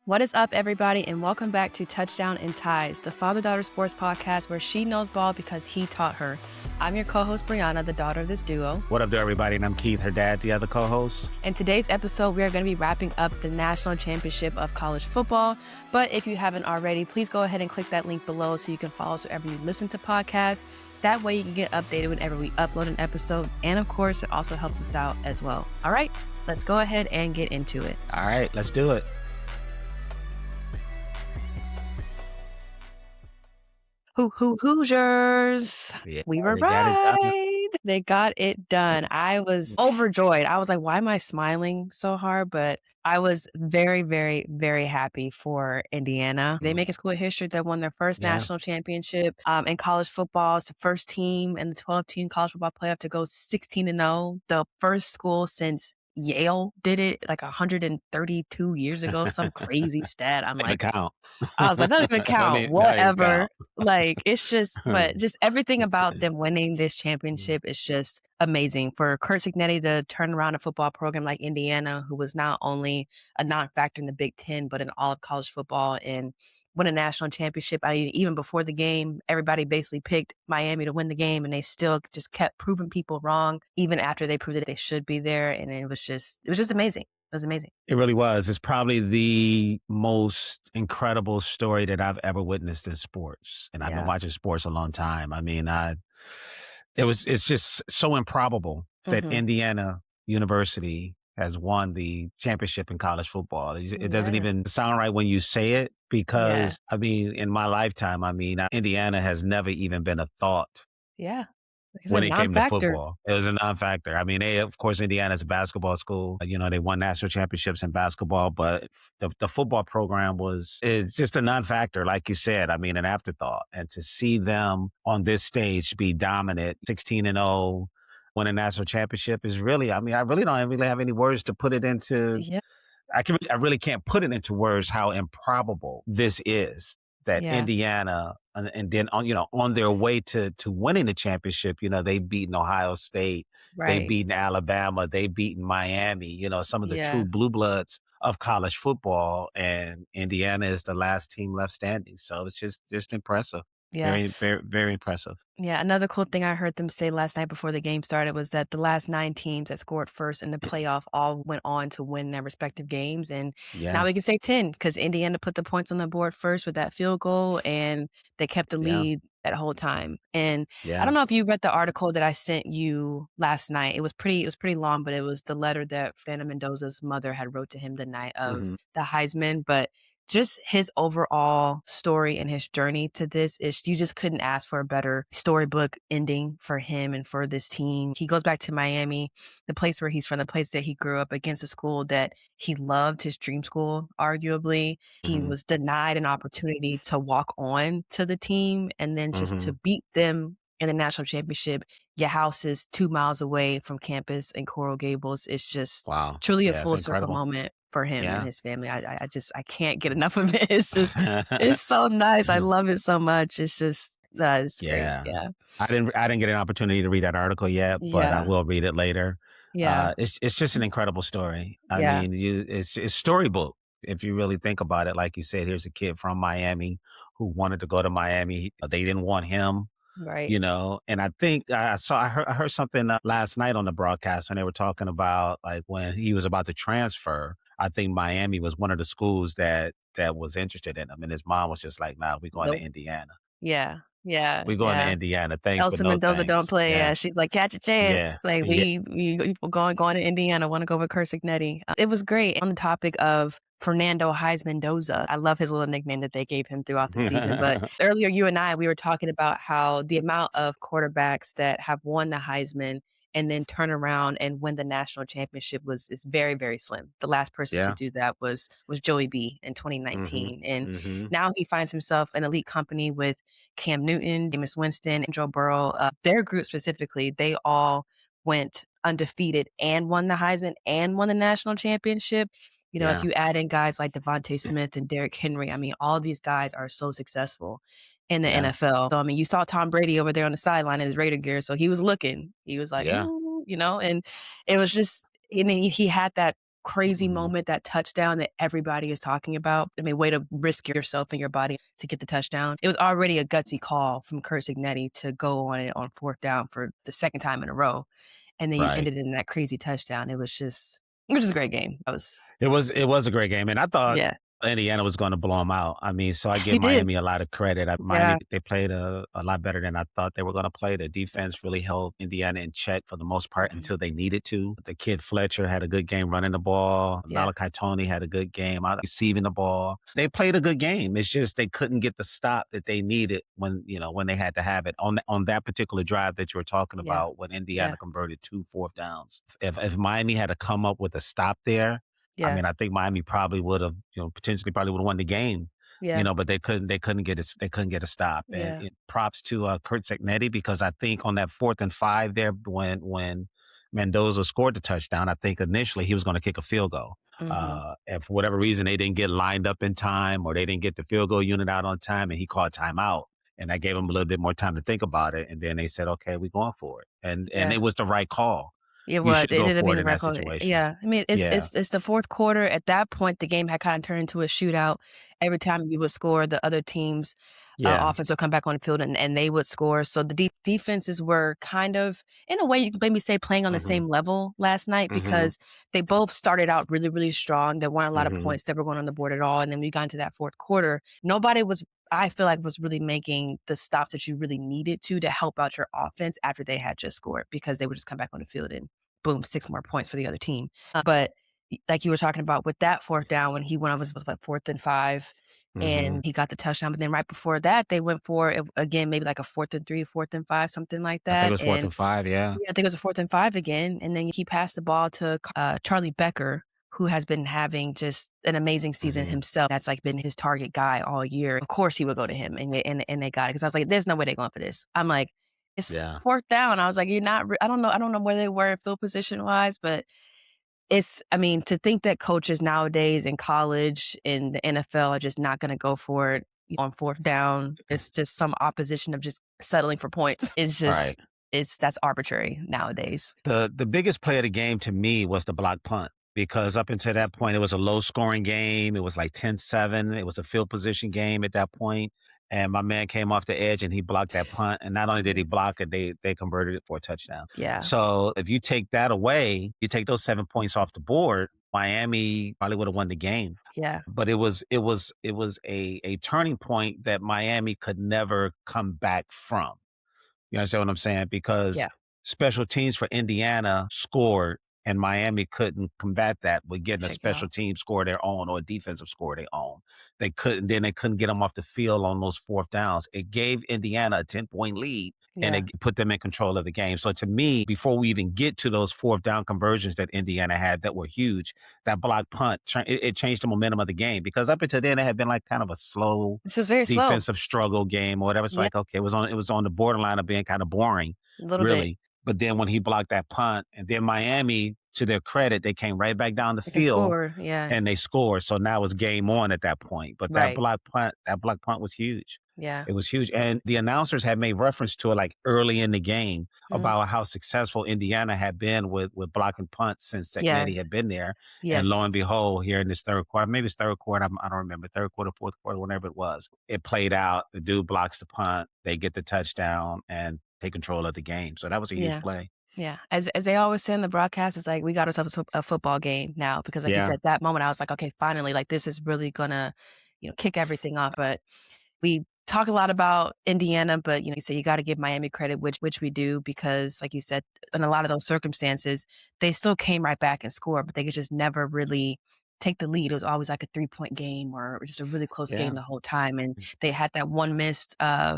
What is up, everybody, and welcome back to Touchdown and Ties, the father-daughter sports podcast where she knows ball because he taught her. I'm your co-host, Brianna, the daughter of this duo. What up to everybody? And I'm Keith, her dad, the other co-host. In today's episode, we are going to be wrapping up the National Championship of College Football. But if you haven't already, please go ahead and click that link below so you can follow us wherever you listen to podcasts. That way you can get updated whenever we upload an episode. And of course, it also helps us out as well. All right, let's go ahead and get into it. All right, let's do it. Hoo-Hoo-Hoosiers. Yeah, We were right. They got it done. I was overjoyed. I was like, why am I smiling so hard? But I was very, very, very happy for Indiana. They make a school history that won their first national championship in college football. It's the first team in the 12-team college football playoff to go 16-0. The first school since Yale did it like 132 years ago, some crazy stat. I'm like, count. I was like, that doesn't even count. Whatever. Count. Like, it's just, but just everything about them winning this championship is just amazing. For Curt Cignetti to turn around a football program like Indiana, who was not only a non-factor in the Big Ten, but in all of college football, and win a national championship. I mean, even before the game, everybody basically picked Miami to win the game, and they still just kept proving people wrong, even after they proved that they should be there. And it was just amazing. It was amazing. It really was. It's probably the most incredible story that I've ever witnessed in sports. And I've been watching sports a long time. I mean, it's just so improbable that Indiana University has won the championship in college football. It doesn't even sound right when you say it because, I mean, in my lifetime, Indiana has never even been a thought. Yeah. When it came to football, it was a non-factor. I mean, of course, Indiana's a basketball school. You know, they won national championships in basketball, but the football program is just a non-factor, like you said. I mean, an afterthought. And to see them on this stage be dominant, 16-0, win a national championship is really, I mean, I really don't really have any words to put it into. Yeah. I really can't put it into words how improbable this is. That Indiana, and then on their way to winning the championship, they've beaten Ohio State, they've beaten Alabama, they've beaten Miami, some of the true blue bloods of college football, and Indiana is the last team left standing. So it's just impressive. Yeah. Very, very, very impressive. Yeah. Another cool thing I heard them say last night before the game started was that the last 9 teams that scored first in the playoff all went on to win their respective games. And now we can say 10 because Indiana put the points on the board first with that field goal, and they kept the lead that whole time. And I don't know if you read the article that I sent you last night. It was pretty long, but it was the letter that Fernando Mendoza's mother had wrote to him the night of the Heisman. But just his overall story and his journey to this is, you just couldn't ask for a better storybook ending for him and for this team. He goes back to Miami, the place where he's from, the place that he grew up, against a school that he loved, his dream school, arguably. He was denied an opportunity to walk on to the team, and then just to beat them in the national championship. Your house is 2 miles away from campus in Coral Gables. It's just truly a full circle moment for him and his family. I can't get enough of it. It's just, it's so nice. I love it so much. It's just, it's great. Yeah. I didn't get an opportunity to read that article yet, but I will read it later. Yeah. It's just an incredible story. I mean, it's storybook. If you really think about it, like you said, here's a kid from Miami who wanted to go to Miami. They didn't want him. Right. And I think I heard something last night on the broadcast when they were talking about, like, when he was about to transfer, I think Miami was one of the schools that was interested in him. And his mom was just like, nah, we're going to Indiana. Yeah. Yeah. We're going to Indiana. Thanks, Elsa but no Mendoza thanks. don't play. Yeah. She's like, catch a chance. Like, we going to Indiana, want to go with Curt Cignetti. It was great. On the topic of Fernando Mendoza, I love his little nickname that they gave him throughout the season. But earlier, you and I, we were talking about how the amount of quarterbacks that have won the Heisman and then turn around and win the national championship is very, very slim. The last person to do that was Joey B in 2019. And now he finds himself in elite company with Cam Newton, Jameis Winston, and Joe Burrow. Their group specifically, they all went undefeated and won the Heisman and won the national championship. If you add in guys like Devontae Smith and Derrick Henry, I mean, all these guys are so successful in the NFL. So, I mean, you saw Tom Brady over there on the sideline in his Raider gear. So he was looking. He was like, and it was just, he had that crazy moment, that touchdown that everybody is talking about. I mean, way to risk yourself and your body to get the touchdown. It was already a gutsy call from Curt Cignetti to go on it on 4th down for the 2nd time in a row, and then you Right. ended it in that crazy touchdown. It was just a great game. It was a great game, and I thought Yeah. Indiana was gonna blow them out. I mean, so I give He did. Miami a lot of credit. Miami, Yeah. they played a lot better than I thought they were gonna play. The defense really held Indiana in check for the most part Mhm. until they needed to. The kid Fletcher had a good game running the ball. Yeah. Malachi Tony had a good game out receiving the ball. They played a good game. It's just they couldn't get the stop that they needed when they had to have it on that particular drive that you were talking Yeah. about when Yeah. Indiana converted 2 4th downs. If Miami had to come up with a stop there, I Yeah. mean, I think Miami probably would have, potentially probably would have won the game, Yeah. but they couldn't get it. They couldn't get a stop. And Yeah. props to Curt Cignetti because I think on that 4th and 5 there, when Mendoza scored the touchdown, I think initially he was going to kick a field goal. Mhm. And for whatever reason, they didn't get lined up in time, or they didn't get the field goal unit out on time, and he called timeout. And that gave him a little bit more time to think about it. And then they said, "Okay, we're going for it." And Yeah. it was the right call. It You was. should It go ended up for being it the in right that call. situation. Yeah. I mean, it's Yeah. it's it's the 4th quarter. At that point, the game had kinda turned into a shootout. Every time you would score, the other team's, Yeah. offense would come back on the field and they would score. So the defenses were kind of, in a way, you could maybe say playing on the Mhm. same level last night Mhm. because they both started out really, really strong. There weren't a lot of Mhm. points that were going on the board at all. And then we got into that 4th quarter. Nobody was, I feel like, was really making the stops that you really needed to help out your offense after they had just scored because they would just come back on the field and boom, 6 more points for the other team. But like you were talking about with that 4th down when he went on was like 4th and 5 Mhm. and he got the touchdown. But then right before that, they went for it again, maybe like a 4th and 3, 4th and 5, something like I think it that. was 4th And and 5, yeah. yeah, I think it was a 4th and 5 again. And then he passed the ball to Charlie Becker, who has been having just an amazing season Mhm. himself. That's like been his target guy all year. Of course, he would go to him, and they got it because I was like, "There's no way they're going for this." I'm like, "It's Yeah. 4th down." I was like, "You're not." I don't know where they were field position wise, but I mean, to think that coaches nowadays in college, in the NFL are just not gonna go for it on 4th down. It's just some opposition of just settling for points. Right. That's arbitrary nowadays. The biggest play of the game to me was the block punt because up until that point, it was a low scoring game. It was like 10-7. It was a field position game at that point. And my man came off the edge and he blocked that punt. And not only did he Mhm. block it, they converted it for a touchdown. Yeah, So if you take that away, you take those 7 points off the board, Miami probably would have won the game. yeah, But it was a turning point that Miami could never come back from. You understand what I'm saying? Because yeah. special teams for Indiana scored and Miami couldn't combat that with getting a Check it special out. team score of their own or a defensive score of their own. They couldn't get them off the field on those 4th downs. It gave Indiana a 10-point lead and Yeah, it put them in control of the game. So to me, before we even get to those 4th down conversions that Indiana had that were huge, that block punt, it changed the momentum of the game because up until then it had been like kind of a slow this is very slow. defensive struggle game or whatever. It's Yeah, like, okay, it was on the borderline of being kind of boring, a little bit. really. But then when he blocked that punt, and then Miami, to their credit, they came right back down the They can field score. Yeah, and they scored. So now it's game on at that point. But right. that block punt was huge. Yeah. It was huge. And the announcers had made reference to it like early in the game Mhm. about how successful Indiana had been with blocking punts since Cignetti Yes, had been there. And lo yes. and behold, here in this third quarter, maybe it's third quarter, I don't remember, third quarter, 4th quarter, whenever it was, it played out. The dude blocks the punt, they get the touchdown and take control of the game. So that was a huge Yeah. play. Yeah, as they always say in the broadcast, it's like we got ourselves a football game now because, like you Yeah. said, that moment I was like, okay, finally, like this is really gonna, kick everything off. But we talk a lot about Indiana, but you say you got to give Miami credit, which we do because, like you said, in a lot of those circumstances, they still came right back and scored, but they could just never really take the lead. It was always like a 3-point game or just a really close game Yeah. the whole time. And they had that one missed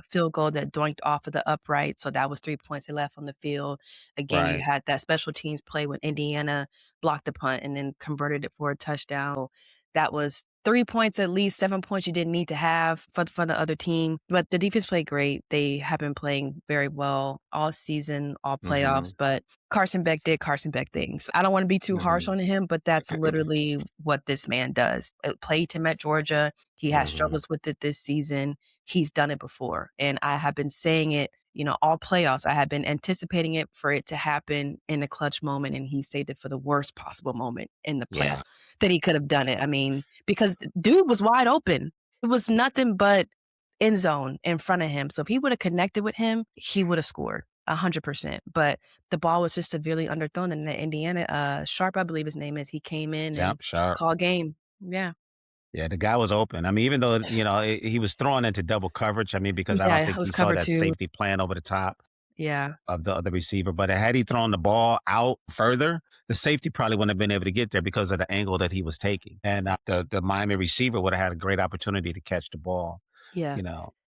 field goal that doinked off of the upright, so that was 3 points they left on the field. Again, you Right. had that special teams play when Indiana blocked the punt and then converted it for a touchdown. That was 3 points at least, 7 points you didn't need to have for the other team, but the defense played great. They have been playing very well all season, all playoffs, Mhm. but Carson Beck did Carson Beck things. I don't wanna be too harsh Mhm. on him, but that's literally what this man does. Played him at Georgia. He has Mhm. struggles with it this season. He's done it before, and I have been saying it all playoffs. I had been anticipating it for it to happen in a clutch moment, and he saved it for the worst possible moment in the playoff Yeah. that he could have done it. I mean, because dude was wide open. It was nothing but end zone in front of him. So if he would have connected with him, he would have scored 100%. But the ball was just severely underthrown. And the Indiana, Sharp, I believe his name is, he came in and Yep. Sharp. called game. Yeah. Yeah, the guy was open. I mean, even though, he was thrown into double coverage, I mean, because I don't Yeah, it think was he saw cover that 2. safety plan over the top Yeah. of the receiver. But had he thrown the ball out further, the safety probably wouldn't have been able to get there because of the angle that he was taking. And the Miami receiver would have had a great opportunity to catch the ball, Yeah.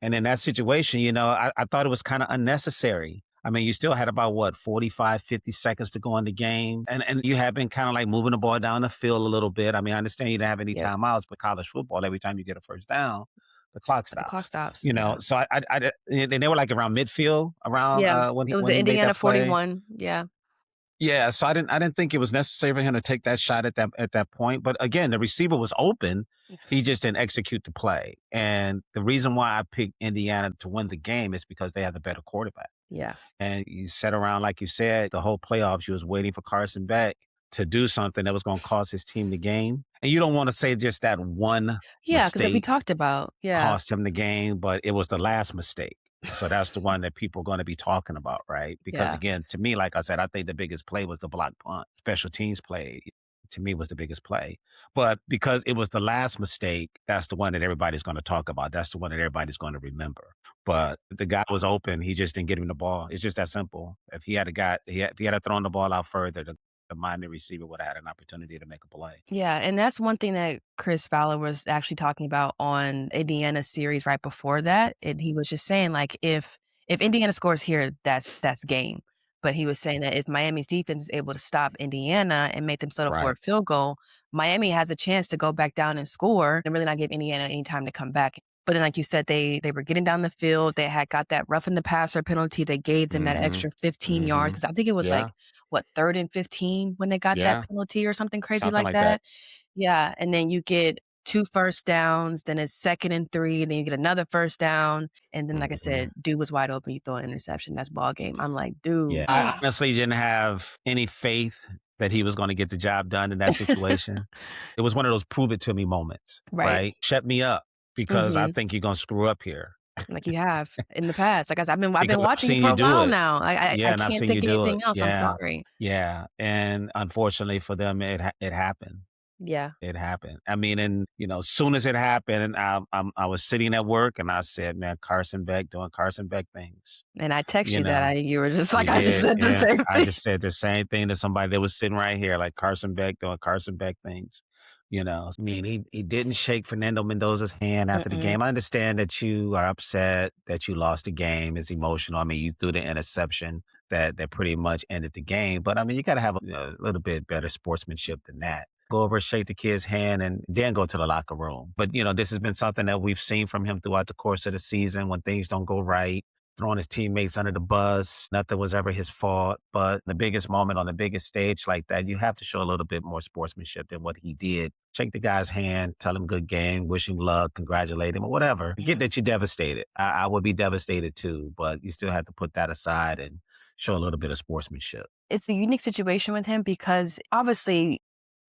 And in that situation, I thought it was kind of unnecessary. I mean, you still had about 45, 50 seconds to go in the game. And you have been kind of like moving the ball down the field a little bit. I mean, I understand you didn't have any Yep. timeouts, but college football, every time you get a first down, the clock The clock stops. stops. Yeah. So and they were like around midfield around Yeah. It was when the he made Indiana that play. 41. Yeah. Yeah, so I didn't think it was necessary for him to take that shot at that point. But again, the receiver was open. He just didn't execute the play. And the reason why I picked Indiana to win the game is because they have the better quarterback. Yeah. And you sat around, like you said, the whole playoffs, you was waiting for Carson Beck to do something that was going to cause his team the game. And you don't want to say just that one Yeah, because like we mistake talked about. Yeah. cost him the game, but it was the last mistake. So that's the one that people are going to be talking about, right? Because Yeah. again, to me, like I said, I think the biggest play was the block punt. Special teams play, to me, was the biggest play. But because it was the last mistake, that's the one that everybody's going to talk about. That's the one that everybody's going to remember. But the guy was open. He just didn't get him the ball. It's just that simple. If he had if he had thrown the ball out further, the Miami receiver would have had an opportunity to make a play. Yeah, and that's one thing that Chris Fowler was actually talking about on Indiana's series right before that. And he was just saying, like, if Indiana scores here, that's game. But he was saying that if Miami's defense is able to stop Indiana and make them settle for Right. a field goal, Miami has a chance to go back down and score and really not give Indiana any time to come back. But then, like you said, they were getting down the field. They had got that roughing the passer penalty. They gave them that Mm-hmm. extra 15 yards Mm-hmm. because I think it was Yeah. like, what, 3rd and 15 when they got that Yeah. penalty or something crazy Something like like that. that. Yeah, and then you get 2 first downs, then it's 2nd and 3, and then you get another first down, and then, like I Mhm. said, dude was wide open, you throw an interception, that's ball game. I'm like, "Dude." Yeah. I honestly didn't have any faith that he was gonna get the job done in that situation. It was one of those prove it to me moments, Right. right? Shut me up because I Mhm. think you're gonna screw up here Like you have in the past. Like I said, I've been because I've watching you seen for you a do while it. now. I Yeah, and I've can't seen you think do it. anything else, I'm Yeah. sorry. Yeah, and unfortunately for them, it happened. Yeah, It happened. I mean, and, as soon as it happened, I was sitting at work and I said, "Man, Carson Beck doing Carson Beck things." and I text You you that, know? you were just You like, I just did, said the yeah. same I thing. just said the same thing to somebody that was sitting right here, like Carson Beck doing Carson Beck things. I mean, he didn't shake Fernando Mendoza's hand after the Mm-mm. game. I understand that you are upset that you lost the game. It's emotional. I mean, you threw the interception that pretty much ended the game. But I mean, you got to have a little bit better sportsmanship than that. Go over, shake the kid's hand, and then go to the locker room. But this has been something that we've seen from him throughout the course of the season when things don't go right, throwing his teammates under the bus. Nothing was ever his fault. But the biggest moment on the biggest stage like that, you have to show a little bit more sportsmanship than what he did. Shake the guy's hand, tell him good game, wish him luck, congratulate him, or whatever. Get that you're devastated. I would be devastated too, but you still have to put that aside and show a little bit of sportsmanship. It's a unique situation with him because obviously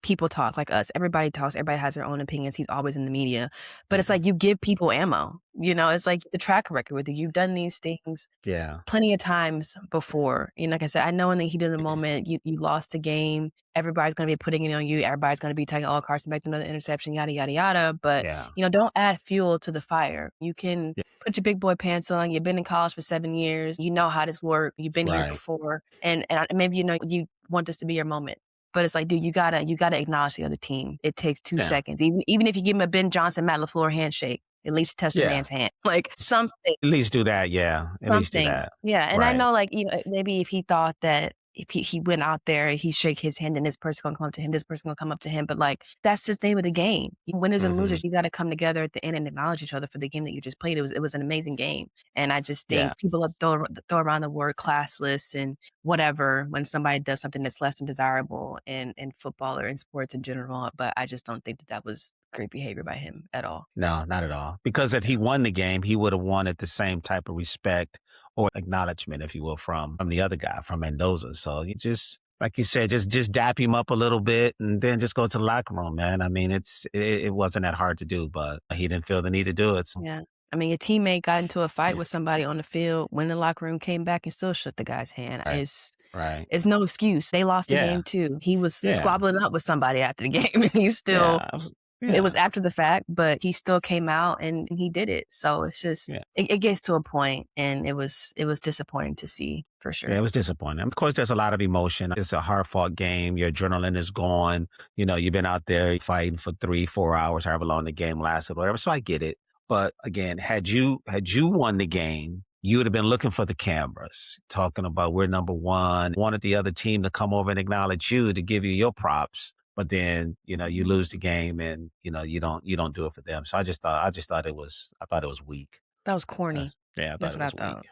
people talk like us. Everybody talks. Everybody has their own opinions. He's always in the media. But it's Mhm. like you give people ammo. It's like the track record with you. You've done these things Yeah. plenty of times before. Like I said, I know in the heat of the moment, you lost the game. Everybody's going to be putting it on you. Everybody's going to be talking, oh, Carson Beck, another interception, yada, yada, yada. But, Yeah. don't add fuel to the fire. You can Yeah. put your big boy pants on. You've been in college for 7 years. You know how this works. You've been here Right. before. And maybe, you want this to be your moment. But it's like, dude, you gotta acknowledge the other team. It takes 2 Yeah. seconds. Even if you give him a Ben Johnson, Matt LaFleur handshake, at least touch the Yeah. man's hand. Like something. At least do that. Yeah. At least do Something. that. Yeah, and I Right. know, like, maybe if he thought that if he went out there, he shake his hand and this person gonna come up to him, this person gonna come up to him, but, like, that's the name of the game. Winners and Hmm. losers, you gotta come together at the end and acknowledge each other for the game that you just played. It was an amazing game, and I just Yeah. think people throw around the word classless and whatever when somebody does something that's less than desirable in football or in sports in general, but I just don't think that was great behavior by him at all. No, not at all. Because if he Yeah. won the game, he would have wanted the same type of respect or acknowledgement, if you will, from the other guy, from Mendoza. So you just, like you said, just dap him up a little bit and then just go to the locker room, man. I mean, it wasn't that hard to do, but he didn't feel the need to do it. So. Yeah. I mean, your teammate got into a fight with somebody on the field, went in the locker room, came back, and still shook the guy's hand. Right. Right. It's no excuse. They lost the Yeah. game too. He was Yeah. squabbling up with somebody after the game, and he still Yeah. it Yeah. was after the fact, but he still came out and he did it. So it's just Yeah. it gets to a point, and it was disappointing to see for Yeah, sure. it was disappointing. Of course, there's a lot of emotion. It's a hard fought game. Your adrenaline is gone. You've been out there fighting for 3-4 hours, however long the game lasted, whatever. So I get it. But again, had you won the game, you would have been looking for the cameras, talking about we're number one, wanted the other team to come over and acknowledge you, to give you your props. But then, you lose the game and, you don't do it for them. So I thought it was weak. That was corny. Yeah, I thought That's it what I was thought.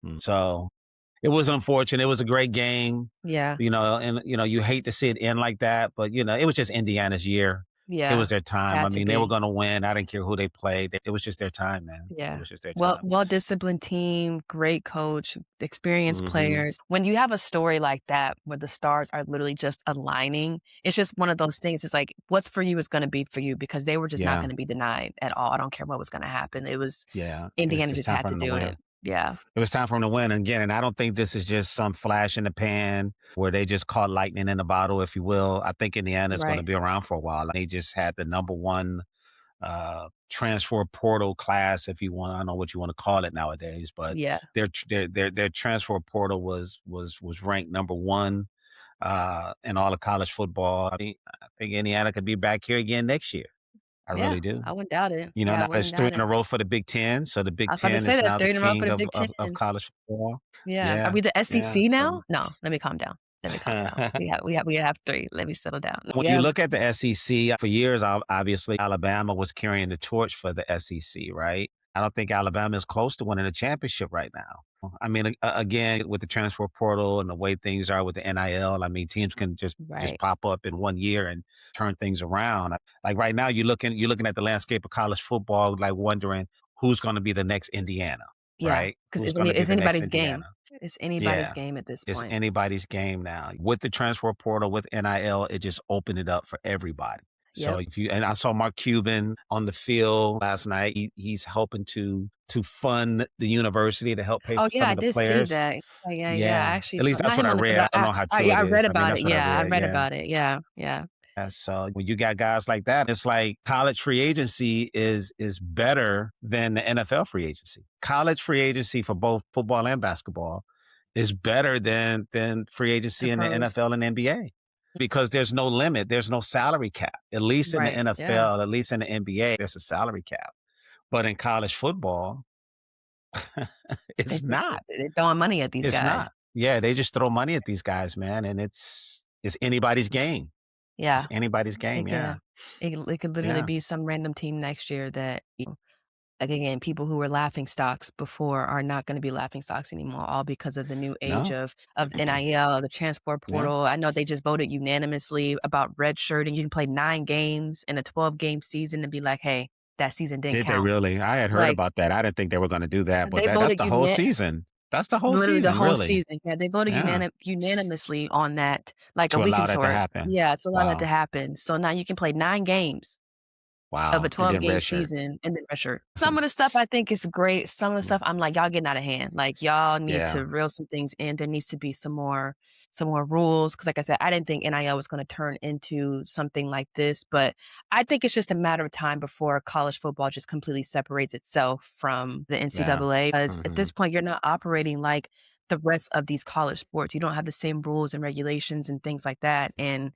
weak. So it was unfortunate. It was a great game, Yeah. and you hate to see it end like that, but it was just Indiana's year. It Yeah. was their time. I Had to mean, they were be. going to win. I didn't care who they played. It was just their time, man. It Yeah. was just their time. Well-disciplined team, great coach, experienced Mhm. players. When you have a story like that where the stars are literally just aligning, it's just one of those things. It's like, what's for you is going to be for you, because they were just not Yeah, going to be denied at all. I don't care what was going to happen. It was yeah. It was Indiana just just time had for to them to do win. it. Yeah. It was time for them to win again, and I don't think this is just some flash in the pan where they just caught lightning in a bottle, if you will. I think Indiana is going to Right. be around for a while. They just had the number one transfer portal class, if you want. I don't know what you want to call it nowadays, but Yeah. their transfer portal was ranked number one in all of college football. I think Indiana could be back here again next year. I Yeah. really do. I wouldn't doubt it. Yeah, I Now wouldn't there's three doubt in it. a row for the Big Ten, so the I Big was about to Ten say is that now the 3 in a row for king the of Big Ten. college football. Yeah. Are Yeah, we the yeah. SEC So now? No, let me calm down. Let me calm down. We have 3. Let me settle down. when you Yeah. look at the SEC, for years, obviously, Alabama was carrying the torch for the SEC, right? I don't think Alabama is close to winning a championship right now. I mean, again, with the transfer portal and the way things are with the NIL, I mean, teams can just Right. pop up in one year and turn things around. Like right now, you're looking at the landscape of college football, like wondering who's going to be the next Indiana, Yeah, right? 'cause Who's going to be it's the next anybody's game. Indiana? It's anybody's Yeah. game at this It's point. anybody's game now. With the transfer portal, with NIL, it just opened it up for everybody. So Yep. and I saw Mark Cuban on the field last night. He's helping to fund the university to help pay Oh, for yeah, some I of the did see players. that. Yeah, I Yeah. actually At saw least that's not what him I on the field, read. I don't know how true yeah, it I read is. I mean, about that's it. what I Yeah, I read. read Yeah. about it. Yeah, yeah. So when you got guys like that, it's like college free agency is better than the NFL free agency. College free agency for both football and basketball is better than free The agency in the pros. NFL and NBA because there's no limit. There's no salary cap. At least in the Right, yeah. NFL, at least in the NBA, there's a salary cap. But in college football, They it's they not. they're throwing money at these It's guys. not. Yeah, they just throw money at these guys, man, and it's anybody's game. It's Yeah, anybody's it game. Yeah. can. It could literally Yeah. be some random team next year that, like, again, people who were laughing stocks before are not gonna be laughing stocks anymore, all because of the new age No. of NIL, the transport Yeah. portal. I know they just voted unanimously about redshirting. You can play 9 games in a 12-game season and be like, "Hey, that season didn't Did they count." really? I had heard Like, about that. I didn't think they were gonna do that, but they that's voted the whole season. That's the whole literally the season, whole really. season. Yeah, they voted Yeah. unanimously on that, like a To week allow and that to short. happen. Yeah, to allow that to Wow. happen. So now you can play 9 games of a Wow. And then 12-game redshirt. season and then redshirt. Some of the stuff I think is great. Some of the stuff I'm like, "Y'all getting out of hand." Like, y'all need Yeah. to reel some things in. There needs to be some more rules. Because, like I said, I didn't think NIL was gonna turn into something like this, but I think it's just a matter of time before college football just completely separates itself from the Yeah. NCAA. Because at Mhm. this point, you're not operating like the rest of these college sports. You don't have the same rules and regulations and things like that, and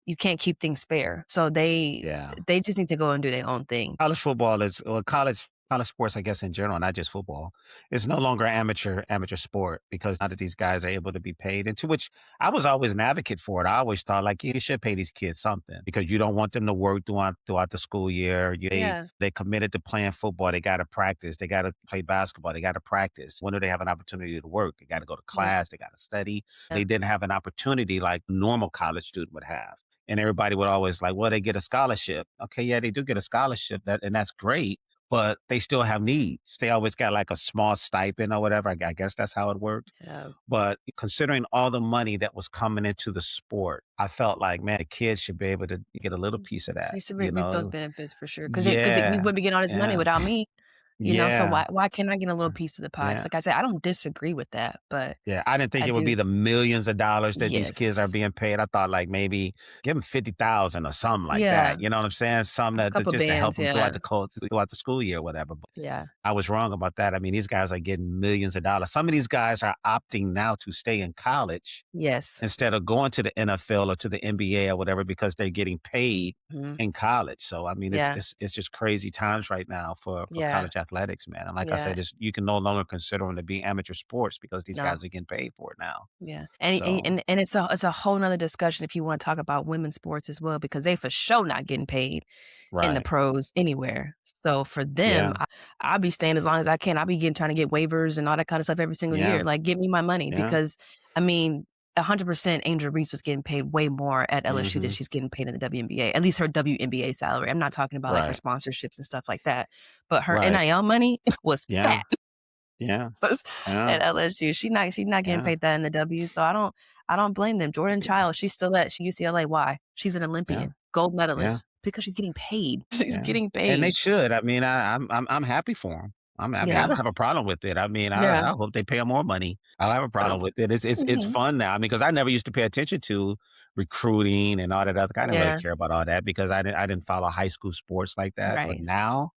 you can't keep things fair. So Yeah. they just need to go and do their own thing. College football is well, college sports, I guess, in general, not just football, it's no longer amateur sport because now that these guys are able to be paid, and to which I was always an advocate for it. I always thought like you should pay these kids something because you don't want them to work throughout the school year. Yeah. They committed to playing football. They got to practice. They got to play basketball. They got to practice. When do they have an opportunity to work? They got to go to Yeah. class. They got to study. Yeah. They didn't have an opportunity like a normal college student would have. And everybody would always like, well, they get a scholarship. Okay, yeah, they do get a scholarship, and that's great. but they still have needs. They always got like a small stipend or whatever. I guess that's how it worked. Yeah. But considering all the money that was coming into the sport, I felt like, man, the kids should be able to get a little piece of that, They should you reap those know? benefits for sure. Because we Yeah. wouldn't be getting all this money Yeah. without me, so Yeah. why can't I get a little piece of the pie? So Yeah. like I said, I don't disagree with that, but Yeah, I didn't think I it would be do. the millions of dollars that these kids are Yes. being paid. I thought like maybe give them 50,000 or something like Yeah. that. You know what I'm saying? Something A that couple just to help bands, them yeah. throughout the school year or whatever. But Yeah. I was wrong about that. I mean, these guys are getting millions of dollars. Some of these guys are opting now to stay in college Yes. instead of going to the NFL or to the NBA or whatever because they're getting paid Mhm. in college. So I mean, Yeah. it's just crazy times right now for Yeah. college athletics, man. And like I Yeah. said, you can no longer consider them to be amateur sports because these No. guys are getting paid for it now. Yeah. And So it's a whole nother discussion if you wanna talk about women's sports as well, because they for sure not getting paid in the right, pros anywhere. So for them, yeah, I'll be staying as long as I can. I'll be trying to get waivers and all that kind of stuff every single yeah, year. Like, give me my money yeah, because, I mean, 100% Angel Reese was getting paid way more at LSU than hmm she's getting paid in the WNBA, at least her WNBA salary. I'm not talking about like her right, sponsorships and stuff like that, but her right, NIL money was yeah, fat yeah, was yeah, at LSU. She's not getting yeah, paid that in the W, so I don't blame them. Jordan Chiles, she's still at UCLA. Why? She's an yeah, Olympian, gold yeah. medalist because she's getting paid. She's Yeah, getting and they paid. should. I mean, I'm happy for them. I mean, I Yeah. don't have a problem with it. I mean, Yeah. I hope they pay 'em more money. I don't have a problem with it. It's Mhm. fun now. I mean, because I never used to pay attention to recruiting and all that other. I didn't really Yeah. care about all that because I didn't follow high school sports like that. But Right. now,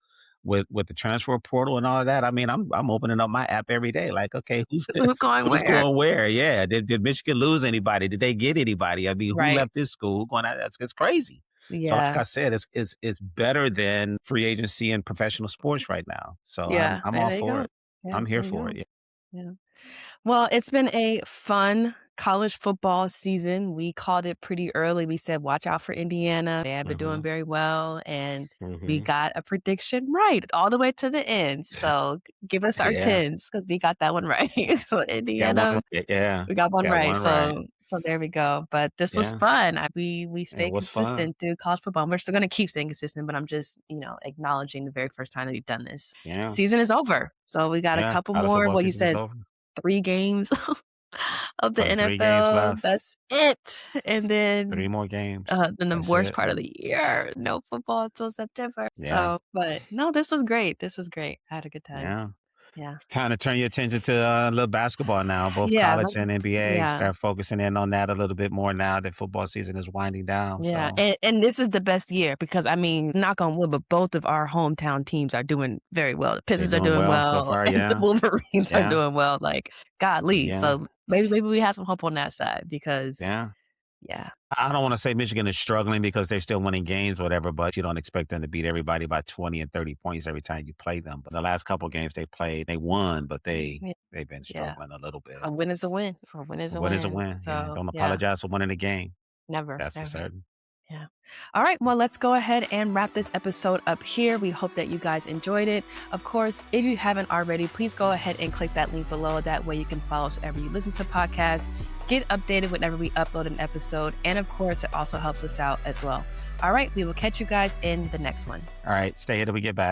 with the transfer portal and all of that, I mean, I'm opening up my app every day. Like, okay, Who's going who's where? going where? Yeah, did Michigan lose anybody? Did they get anybody? I mean, who Right. left this school? Who going out? It's crazy. So like Yeah. I said, it's better than free agency and professional sports right now. So Yeah. I'm Hey, all there you for go. it. Yeah, I'm here there you for go. it. Yeah. Yeah. Well, it's been a fun college football season. We called it pretty early. We said, watch out for Indiana. They have been doing hmm very well. And we hmm got a prediction right all the way to the end. So give us our Yeah. tens because we got that one right. So Got one Indiana, right. Yeah. we got one Got right. one right. So there we go. But this was Yeah. fun. We It stayed was fun. consistent through college football. We're still gonna keep staying consistent, but I'm just, acknowledging the very first time that we've done this. Yeah. Season is over. So we got a Yeah. couple College more. football Well, you season is said over. 3 games of the Only 3 games NFL. left. That's it. And 3 then more games. then the That's worst it. part of the year, no football until September. Yeah. So, but no, this was great. This was great. I had a good time. Yeah. Yeah. It's time to turn your attention to a little basketball now, both Yeah, college and NBA. yeah. Start focusing in on that a little bit more now that football season is winding down. Yeah, So and this is the best year because, I mean, knock on wood, but both of our hometown teams are doing very well. The they're Pistons are doing doing well so well, far. and the Yeah. Wolverines are Yeah. doing well, like, golly. Yeah. So maybe we have some hope on that side because Yeah. yeah. I don't want to say Michigan is struggling because they're still winning games, whatever, but you don't expect them to beat everybody by 20 and 30 points every time you play them. But the last couple of games they played, they won, but Yeah. they've been Yeah. struggling a little bit. A win is a win. A win is A a win is a win. win. Yeah. So, Don't yeah, apologize for winning the game. never, That's for never. certain. Yeah. All right. Well, let's go ahead and wrap this episode up here. We hope that you guys enjoyed it. Of course, if you haven't already, please go ahead and click that link below. That way you can follow us wherever you listen to podcasts, get updated whenever we upload an episode. And of course, it also helps us out as well. All right. We will catch you guys in the next one. All right. Stay here till we get back.